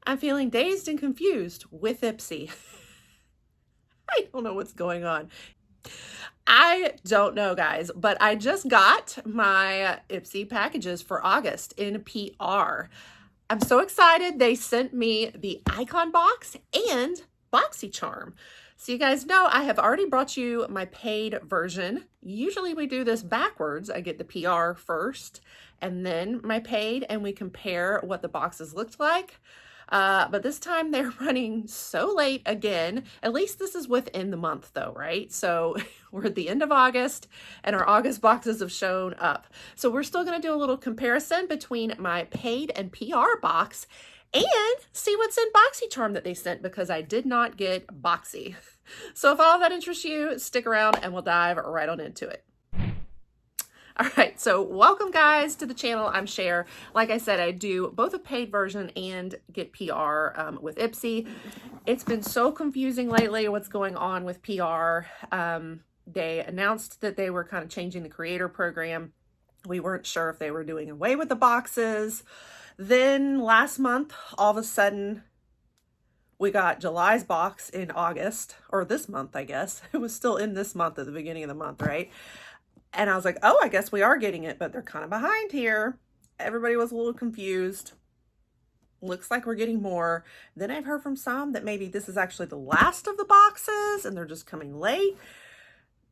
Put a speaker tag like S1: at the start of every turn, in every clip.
S1: I'm feeling dazed and confused with Ipsy. I don't know what's going on. I don't know, guys, but I just got my Ipsy packages for August in PR. I'm so excited. They sent me the Icon Box and Boxycharm. So you guys know I have already brought you my paid version. Usually we do this backwards. I get the PR first and then my paid, and we compare what the boxes looked like. But this time they're running so late again. At least this is within the month though, right? So we're at the end of August and our August boxes have shown up. So we're still gonna do a little comparison between my paid and PR box and see what's in Boxycharm that they sent, because I did not get Boxy. So if all of that interests you, stick around and we'll dive right on into it. All right, so welcome guys to the channel. I'm Cher. Like I said, I do both a paid version and get PR with Ipsy. It's been so confusing lately what's going on with PR. They announced that they were kind of changing the creator program. We weren't sure if they were doing away with the boxes. Then last month, all of a sudden, we got July's box in August, or this month, I guess. It was still in this month at the beginning of the month, right? And I was like, oh, I guess we are getting it, but they're kind of behind here. Everybody was a little confused. Looks like we're getting more. Then I've heard from some that maybe this is actually the last of the boxes and they're just coming late.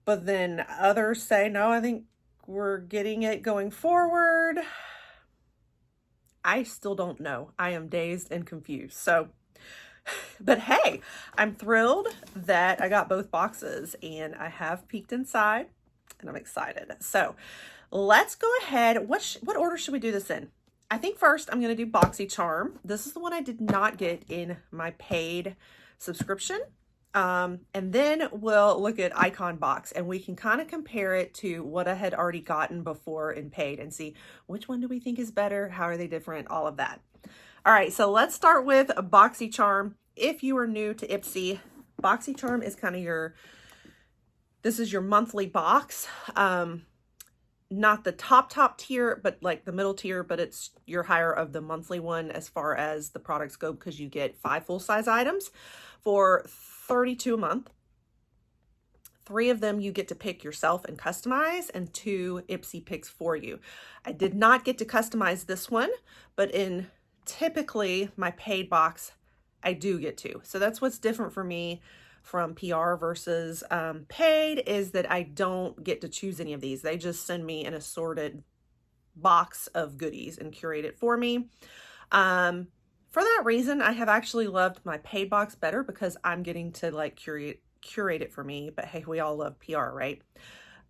S1: But then others say, no, I think we're getting it going forward. I still don't know. I am dazed and confused. So, but hey, I'm thrilled that I got both boxes and I have peeked inside. And I'm excited. So let's go ahead. What order should we do this in? I think first I'm going to do Boxycharm. This is the one I did not get in my paid subscription. And then we'll look at Icon Box and we can kind of compare it to what I had already gotten before in paid and see which one do we think is better? How are they different? All of that. All right, so let's start with Boxycharm. If you are new to Ipsy, Boxycharm is kind of this is your monthly box. Not the top tier, but like the middle tier, but it's your higher of the monthly one as far as the products go, because you get 5 full-size items for $32 a month. 3 of them you get to pick yourself and customize, and 2 Ipsy picks for you. I did not get to customize this one, but in typically my paid box, I do get to. So that's what's different for me from PR versus paid, is that I don't get to choose any of these. They just send me an assorted box of goodies and curate it for me. For that reason, I have actually loved my paid box better, because I'm getting to like curate it for me. But hey, we all love PR, right?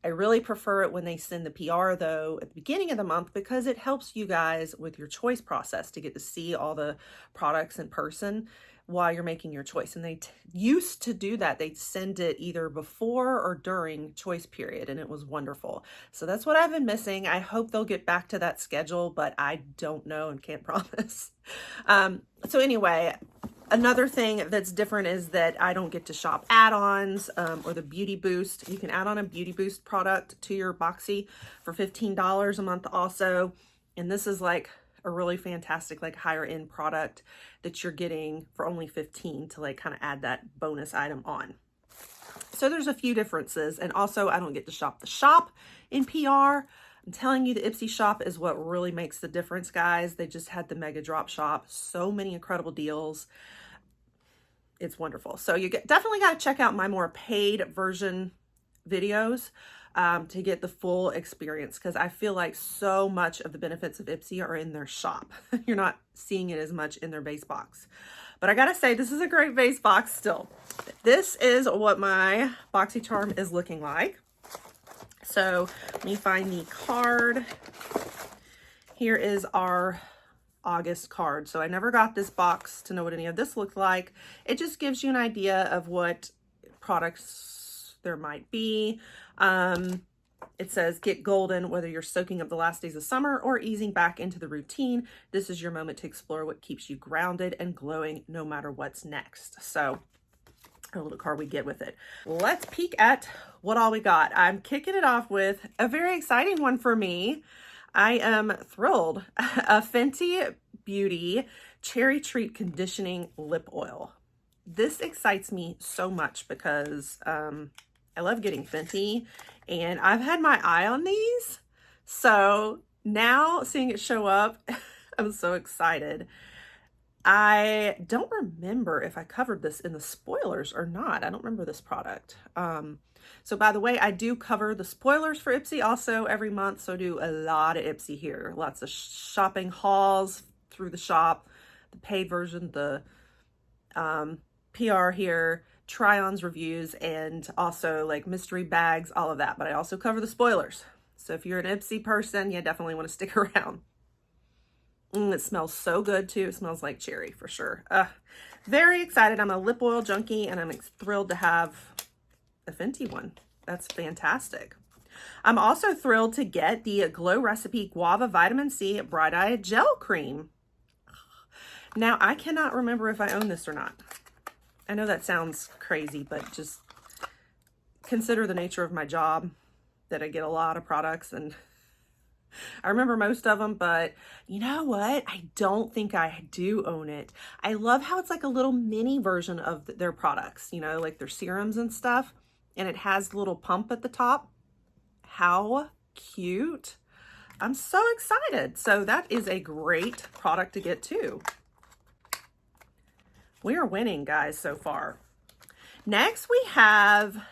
S1: I really prefer it when they send the PR though at the beginning of the month, because it helps you guys with your choice process to get to see all the products in person while you're making your choice. And they used to do that. They'd send it either before or during choice period, and it was wonderful. So that's what I've been missing. I hope they'll get back to that schedule, but I don't know and can't promise. So anyway, another thing that's different is that I don't get to shop add-ons or the Beauty Boost. You can add on a Beauty Boost product to your Boxy for $15 a month also. And this is like a really fantastic, like higher end product that you're getting for only $15 to like kind of add that bonus item on. So there's a few differences. And also I don't get to shop the shop in PR. I'm telling you, the Ipsy shop is what really makes the difference, guys. They just had the mega drop shop. So many incredible deals. It's wonderful. So you definitely got to check out my more paid version videos to get the full experience, because I feel like so much of the benefits of Ipsy are in their shop. You're not seeing it as much in their base box. But I gotta say, this is a great base box still. This is what my Boxycharm is looking like. So let me find the card. Here is our August card. So I never got this box to know what any of this looked like. It just gives you an idea of what products there might be. It says, get golden, whether you're soaking up the last days of summer or easing back into the routine. This is your moment to explore what keeps you grounded and glowing no matter what's next. So a little card we get with it. Let's peek at what all we got. I'm kicking it off with a very exciting one for me. I am thrilled. A Fenty Beauty Cherry Treat Conditioning Lip Oil. This excites me so much because I love getting Fenty, and I've had my eye on these. So now seeing it show up, I'm so excited. I don't remember if I covered this in the spoilers or not. I don't remember this product. So by the way, I do cover the spoilers for Ipsy also every month. So I do a lot of Ipsy here. Lots of shopping hauls through the shop, the paid version, the PR here, try-ons, reviews, and also like mystery bags, all of that. But I also cover the spoilers. So if you're an Ipsy person, you definitely want to stick around. It smells so good too. It smells like cherry for sure. Very excited. I'm a lip oil junkie, and I'm thrilled to have a Fenty one. That's fantastic. I'm also thrilled to get the Glow Recipe Guava Vitamin C Bright Eye Gel Cream. Now, I cannot remember if I own this or not. I know that sounds crazy, but just consider the nature of my job, that I get a lot of products, and I remember most of them, but you know what? I don't think I do own it. I love how it's like a little mini version of their products, you know, like their serums and stuff, and it has the little pump at the top. How cute. I'm so excited. So that is a great product to get too. We are winning, guys, so far. Next, we have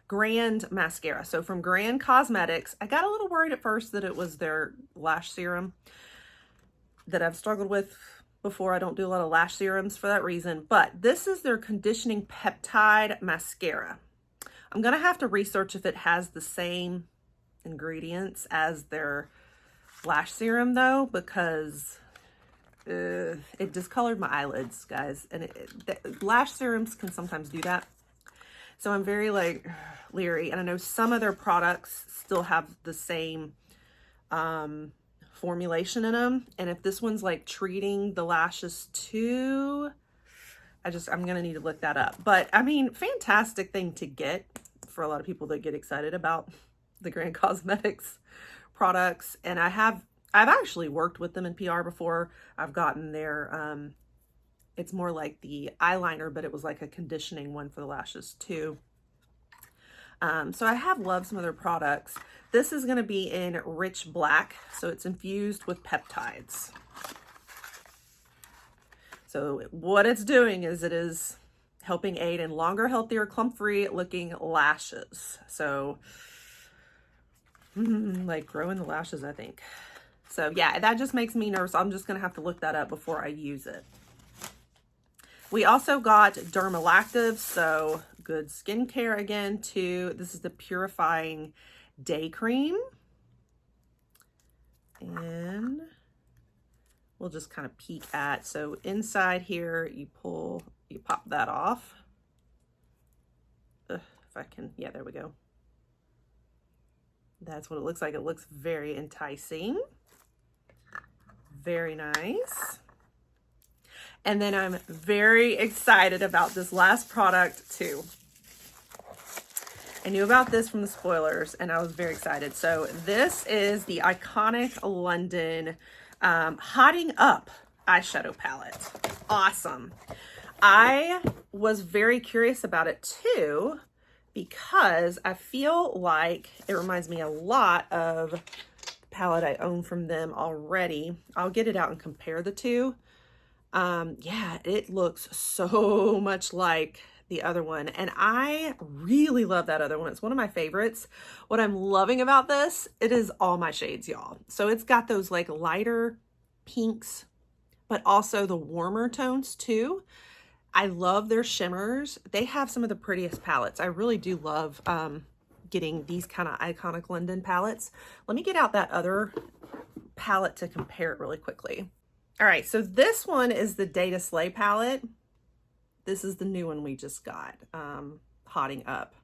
S1: Grand Mascara. So from Grand Cosmetics, I got a little worried at first that it was their lash serum that I've struggled with before. I don't do a lot of lash serums for that reason, but this is their Conditioning Peptide Mascara. I'm going to have to research if it has the same ingredients as their lash serum though, because it discolored my eyelids, guys, and lash serums can sometimes do that. So I'm very like leery, and I know some of their products still have the same formulation in them, and if this one's like treating the lashes too, I'm gonna need to look that up. But I mean, fantastic thing to get for a lot of people that get excited about the Grand Cosmetics products. And I've actually worked with them in PR before. I've gotten their it's more like the eyeliner, but it was like a conditioning one for the lashes too. So I have loved some of their products. This is going to be in Rich Black, so it's infused with peptides. So what it's doing is it is helping aid in longer, healthier, clump-free looking lashes. So like growing the lashes, I think. So yeah, that just makes me nervous. I'm just going to have to look that up before I use it. We also got Dermalactive, so good skincare again too. This is the Purifying Day Cream. And we'll just kind of peek at, so inside here, you pop that off. If I can, yeah, there we go. That's what it looks like. It looks very enticing. Very nice. And then I'm very excited about this last product too. I knew about this from the spoilers, and I was very excited. So this is the iconic London Hotting Up eyeshadow palette. Awesome. I was very curious about it too, because I feel like it reminds me a lot of the palette I own from them already. I'll get it out and compare the two. Yeah, it looks so much like the other one, and I really love that other one. It's one of my favorites. What I'm loving about this, it is all my shades, y'all. So it's got those like lighter pinks, but also the warmer tones too. I love their shimmers. They have some of the prettiest palettes. I really do love getting these kind of iconic London palettes. Let me get out that other palette to compare it really quickly. All right, so this one is the Day to Slay palette. This is the new one we just got, Hotting Up.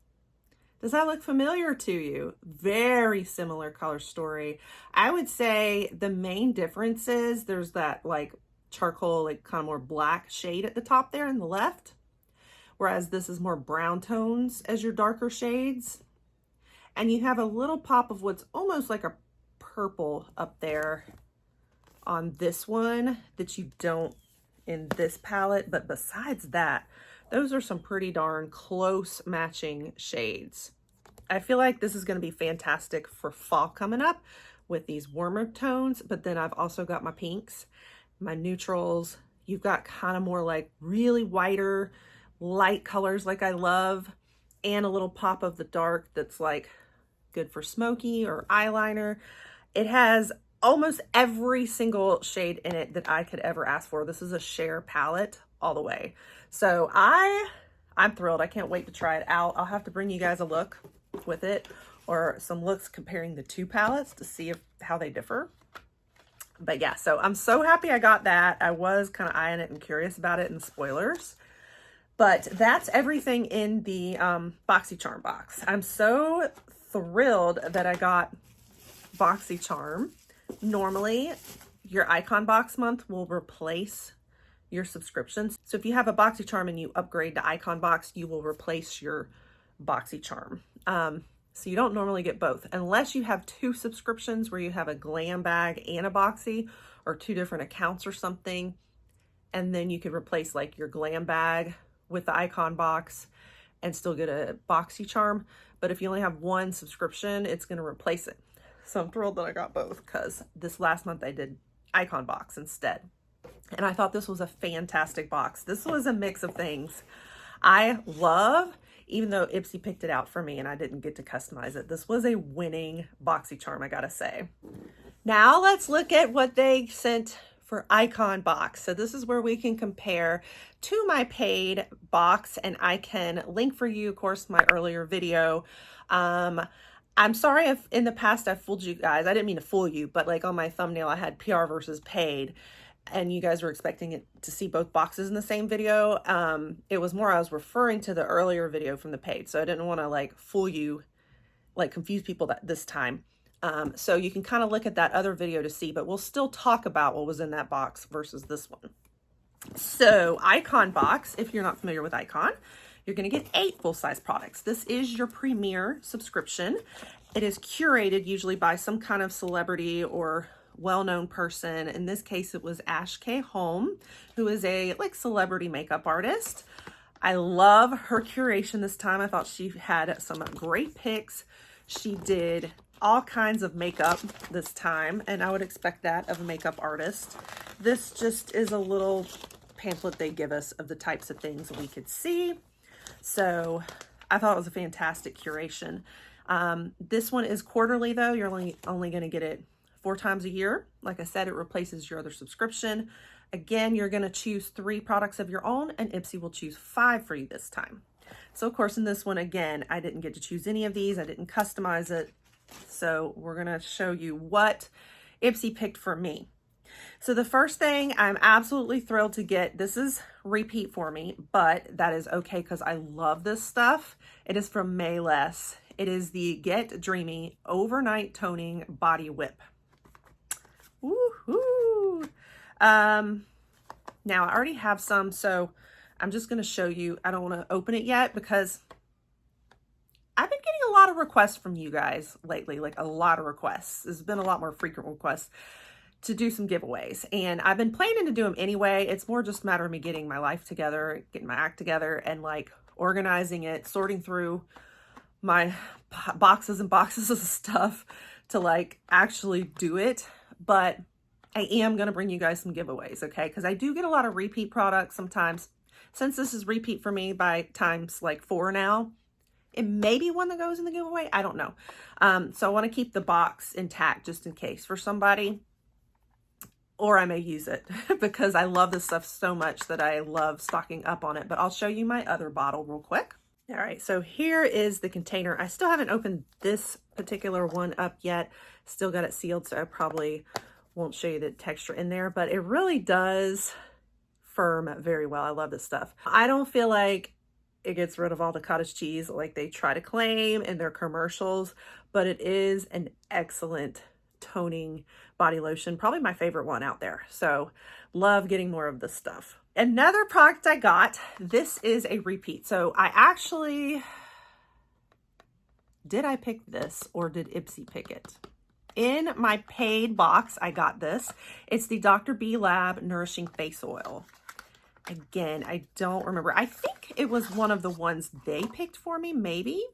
S1: Does that look familiar to you? Very similar color story. I would say the main difference is there's that like charcoal, like kind of more black shade at the top there in the left, whereas this is more brown tones as your darker shades. And you have a little pop of what's almost like a purple up there on this one that you don't in this palette, but besides that, those are some pretty darn close matching shades. I feel like this is going to be fantastic for fall coming up with these warmer tones, but then I've also got my pinks, my neutrals. You've got kind of more like really whiter, light colors like I love, and a little pop of the dark that's like good for smoky or eyeliner. It has almost every single shade in it that I could ever ask for. This is a share palette all the way. So I'm thrilled. I can't wait to try it out. I'll have to bring you guys a look with it, or some looks comparing the two palettes to see how they differ. But yeah, so I'm so happy I got that. I was kind of eyeing it and curious about it, and spoilers. But that's everything in the Boxycharm box. I'm so thrilled that I got Boxycharm. Normally, your Icon Box month will replace your subscriptions. So if you have a Boxycharm and you upgrade to Icon Box, you will replace your Boxycharm. So you don't normally get both unless you have two subscriptions where you have a Glam Bag and a Boxy, or two different accounts or something. And then you could replace like your Glam Bag with the Icon Box and still get a Boxycharm. But if you only have one subscription, it's going to replace it. So I'm thrilled that I got both, because this last month I did Icon Box instead. And I thought this was a fantastic box. This was a mix of things I love, even though Ipsy picked it out for me and I didn't get to customize it. This was a winning Boxycharm, I gotta say. Now let's look at what they sent for Icon Box. So this is where we can compare to my paid box, and I can link for you, of course, my earlier video. I'm sorry if in the past I fooled you guys. I didn't mean to fool you, but like on my thumbnail, I had PR versus paid, and you guys were expecting it to see both boxes in the same video. It was more I was referring to the earlier video from the paid, so I didn't want to like fool you, like confuse people this time. So you can kind of look at that other video to see, but we'll still talk about what was in that box versus this one. So Icon Box, if you're not familiar with Icon, you're going to get 8 full-size products. This is your premier subscription. It is curated usually by some kind of celebrity or well-known person. In this case, it was Ash K. Holm, who is a like celebrity makeup artist. I love her curation this time. I thought she had some great picks. She did all kinds of makeup this time, and I would expect that of a makeup artist. This just is a little pamphlet they give us of the types of things we could see. So I thought it was a fantastic curation. This one is quarterly though. You're only going to get it 4 times a year. Like I said, it replaces your other subscription. Again, you're going to choose 3 products of your own, and Ipsy will choose 5 for you this time. So of course in this one, again, I didn't get to choose any of these. I didn't customize it. So we're going to show you what Ipsy picked for me. So the first thing I'm absolutely thrilled to get, this is repeat for me, but that is okay because I love this stuff. It is from Mayless. It is the Get Dreamy Overnight Toning Body Whip. Woohoo! Now I already have some, so I'm just going to show you. I don't want to open it yet because I've been getting a lot of requests from you guys lately, like a lot of requests. There's been a lot more frequent requests to do some giveaways, and I've been planning to do them anyway. It's more just a matter of me getting my life together, getting my act together, and like organizing it, sorting through my boxes and boxes of stuff to like actually do it. But I am going to bring you guys some giveaways, okay? Because I do get a lot of repeat products sometimes. Since this is repeat for me by times like 4 now, it may be one that goes in the giveaway. I don't know. So I want to keep the box intact just in case for somebody. Or I may use it because I love this stuff so much that I love stocking up on it. But I'll show you my other bottle real quick. All right, so here is the container. I still haven't opened this particular one up yet. Still got it sealed, so I probably won't show you the texture in there. But it really does firm very well. I love this stuff. I don't feel like it gets rid of all the cottage cheese like they try to claim in their commercials. But it is an excellent toning body lotion, probably my favorite one out there. So love getting more of this stuff. Another product I got, this is a repeat. So I actually, did I pick this or did Ipsy pick it? in my paid box, I got this. It's the Dr. B Lab Nourishing Face Oil. Again, I don't remember. I think it was one of the ones they picked for me, maybe.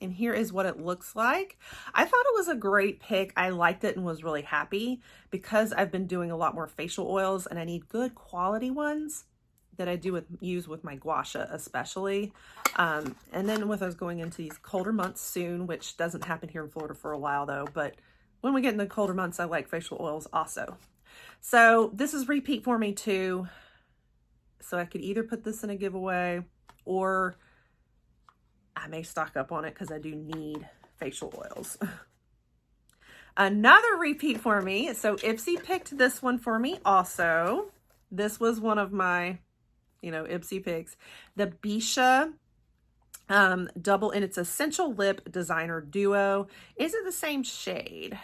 S1: And here is what it looks like. I thought it was a great pick. I liked it and was really happy because I've been doing a lot more facial oils and I need good quality ones that I use with my gua sha especially. And then with us going into these colder months soon, which doesn't happen here in Florida for a while though, but when we get in the colder months, I like facial oils also. So this is repeat for me too. So I could either put this in a giveaway or I may stock up on it because I do need facial oils. Another repeat for me. So Ipsy picked this one for me also. This was one of my, Ipsy picks. The Bisha double in its Essential Lip Designer Duo. Is it the same shade?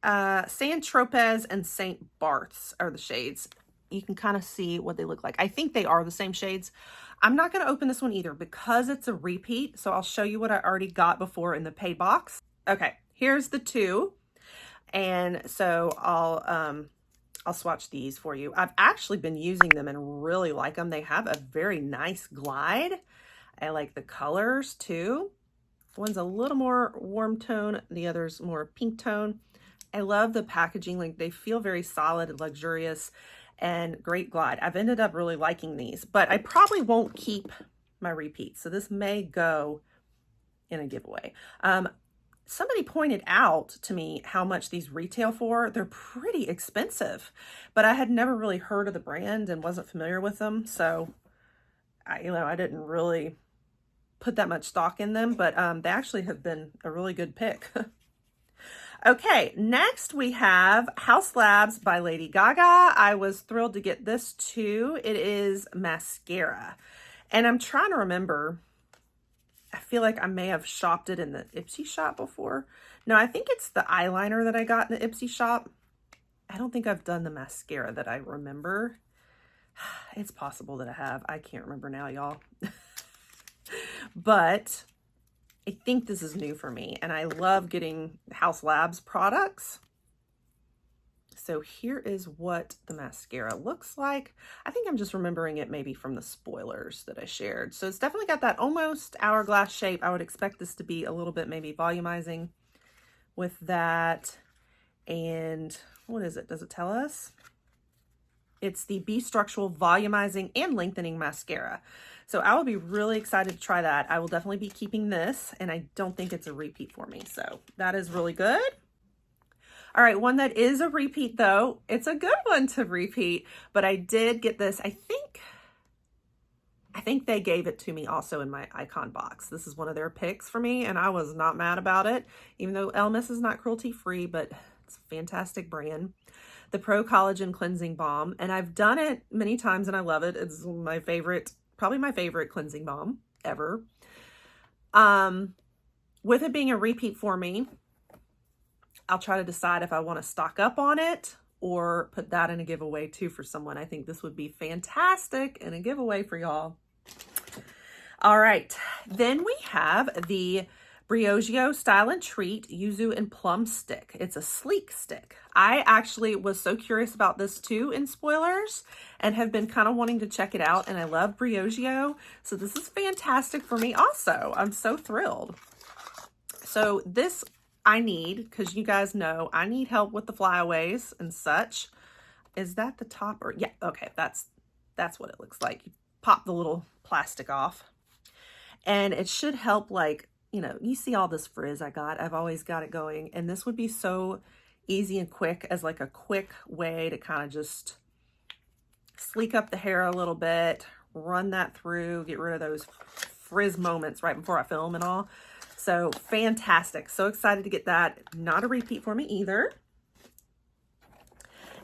S1: Saint Tropez and Saint Barth's are the shades. You can kind of see what they look like. I think they are the same shades. I'm not going to open this one either because it's a repeat. So I'll show you what I already got before in the paid box. Okay, here's the two. And so I'll swatch these for you. I've actually been using them and really like them. They have a very nice glide. I like the colors too. One's a little more warm tone. The other's more pink tone. I love the packaging. Like they feel very solid and luxurious and great glide. I've ended up really liking these, but I probably won't keep my repeats. So this may go in a giveaway. Somebody pointed out to me how much these retail for. They're pretty expensive, but I had never really heard of the brand and wasn't familiar with them. So I didn't really put that much stock in them, but they actually have been a really good pick. Okay, next we have Haus Labs by Lady Gaga. I was thrilled to get this too. It is mascara. And I'm trying to remember, I feel like I may have shopped it in the Ipsy shop before. No, I think it's the eyeliner that I got in the Ipsy shop. I don't think I've done the mascara that I remember. It's possible that I have. I can't remember now, y'all. But I think this is new for me, and I love getting Haus Labs products. So here is what the mascara looks like. I think I'm just remembering it maybe from the spoilers that I shared. So it's definitely got that almost hourglass shape. I would expect this to be a little bit maybe volumizing with that. And what is it? Does it tell us? It's the Be Structural Volumizing and Lengthening Mascara. So I will be really excited to try that. I will definitely be keeping this, and I don't think it's a repeat for me. So that is really good. All right, one that is a repeat though. It's a good one to repeat, but I did get this. I think they gave it to me also in my icon box. This is one of their picks for me, and I was not mad about it, even though Elmis is not cruelty free, but it's a fantastic brand. The Pro Collagen Cleansing Balm, and I've done it many times and I love it. It's my favorite, probably my favorite cleansing balm ever. With it being a repeat for me, I'll try to decide if I want to stock up on it or put that in a giveaway too for someone. I think this would be fantastic in a giveaway for y'all. All right, then we have the Briogeo Style and Treat Yuzu and Plum Stick. It's a sleek stick. I actually was so curious about this too in spoilers and have been kind of wanting to check it out, and I love Briogeo. So this is fantastic for me also. I'm so thrilled. So this I need, because you guys know I need help with the flyaways and such. Is that the top? Or yeah, okay, that's what it looks like. You pop the little plastic off and it should help, like, you see all this frizz I got. I've always got it going, and this would be so easy and quick as like a quick way to kind of just sleek up the hair a little bit, run that through, get rid of those frizz moments right before I film and all. So fantastic. So excited to get that. Not a repeat for me either.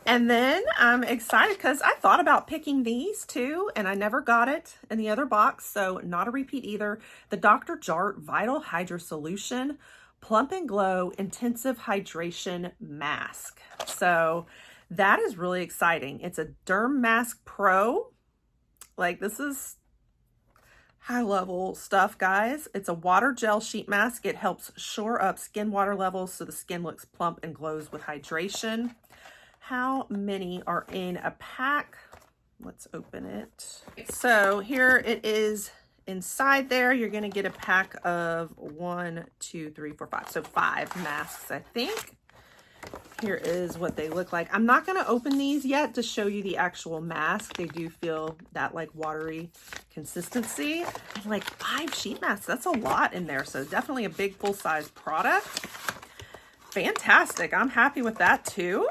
S1: And then I'm excited because I thought about picking these too, and I never got it in the other box. So not a repeat either. The Dr. Jart Vital Hydra Solution Plump and Glow Intensive Hydration Mask. So that is really exciting. It's a Derm Mask Pro. Like, this is, high level stuff, guys. It's a water gel sheet mask. It helps shore up skin water levels so the skin looks plump and glows with hydration. How many are in a pack? Let's open it. So here it is inside there. You're going to get a pack of 1, 2, 3, 4, 5. So 5 masks, I think. Here is what they look like. I'm not going to open these yet to show you the actual mask. They do feel that like watery consistency. And like 5 sheet masks, that's a lot in there. So definitely a big full-size product. Fantastic. I'm happy with that too.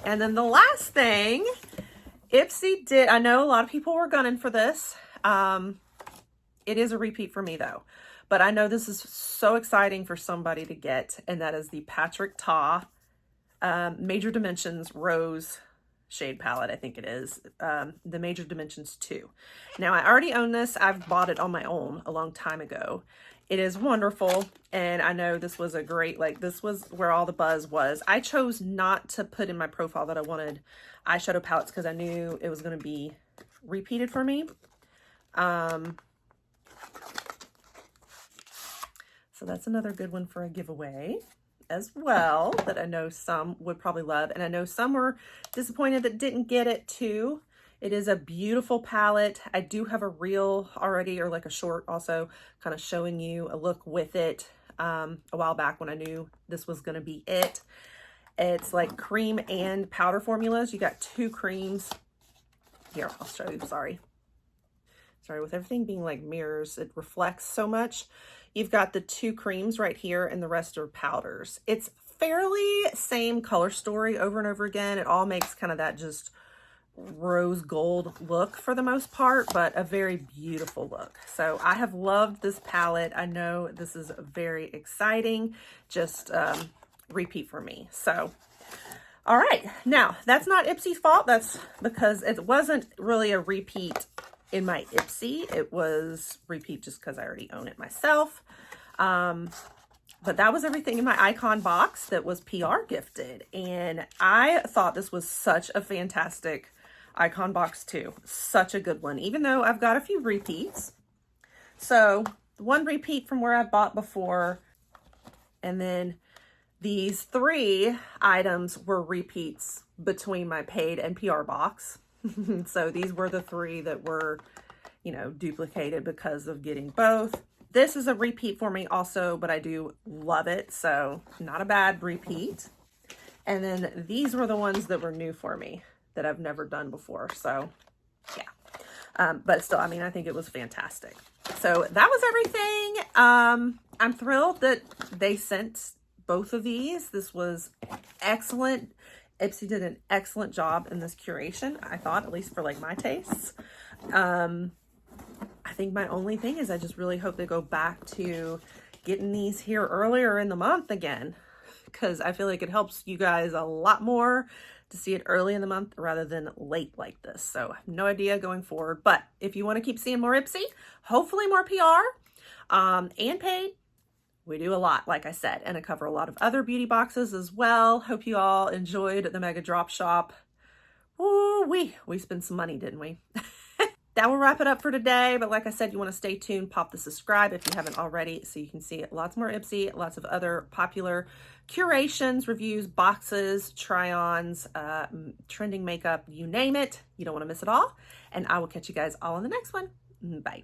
S1: And then the last thing, Ipsy did, I know a lot of people were gunning for this. It is a repeat for me though, but I know this is so exciting for somebody to get, and that is the Patrick Ta Major Dimensions Rose shade palette. I think it is the Major Dimensions 2. Now I already own this. I've bought it on my own a long time ago. It is wonderful, and I know this was a great, like, this was where all the buzz was. I chose not to put in my profile that I wanted eyeshadow palettes because I knew it was going to be repeated for me. So that's another good one for a giveaway as well that I know some would probably love, and I know some were disappointed that didn't get it too. It is a beautiful palette. I do have a reel already, or like a short also, kind of showing you a look with it a while back when I knew this was going to be it. It's like cream and powder formulas. You got 2 creams. Here, I'll show you, sorry, with everything being like mirrors, it reflects so much. You've got the 2 creams right here, and the rest are powders. It's fairly same color story over and over again. It all makes kind of that just rose gold look for the most part, but a very beautiful look. So I have loved this palette. I know this is very exciting, just repeat for me. So all right, now that's not Ipsy's fault. That's because it wasn't really a repeat in my Ipsy. It was repeat just because I already own it myself. But that was everything in my icon box that was PRGifted, and I thought this was such a fantastic icon box too. Such a good one, even though I've got a few repeats. So one repeat from where I bought before, and then these 3 items were repeats between my paid and PR box. So these were the 3 that were, you know, duplicated because of getting both. This is a repeat for me also, but I do love it, so not a bad repeat. And then these were the ones that were new for me that I've never done before, so yeah. But still, I mean, I think it was fantastic. So that was everything. I'm thrilled that they sent both of these. This was excellent. Ipsy did an excellent job in this curation, I thought, at least for like my tastes. I think my only thing is I just really hope they go back to getting these here earlier in the month again, because I feel like it helps you guys a lot more to see it early in the month rather than late like this. So I have no idea going forward, but if you want to keep seeing more Ipsy, hopefully more PR and paid, we do a lot, like I said, and I cover a lot of other beauty boxes as well. Hope you all enjoyed the Mega Drop Shop. Ooh, we spent some money, didn't we? That will wrap it up for today. But like I said, you want to stay tuned, pop the subscribe if you haven't already, so you can see lots more Ipsy, lots of other popular curations, reviews, boxes, try-ons, trending makeup, you name it. You don't want to miss it all. And I will catch you guys all in the next one. Bye.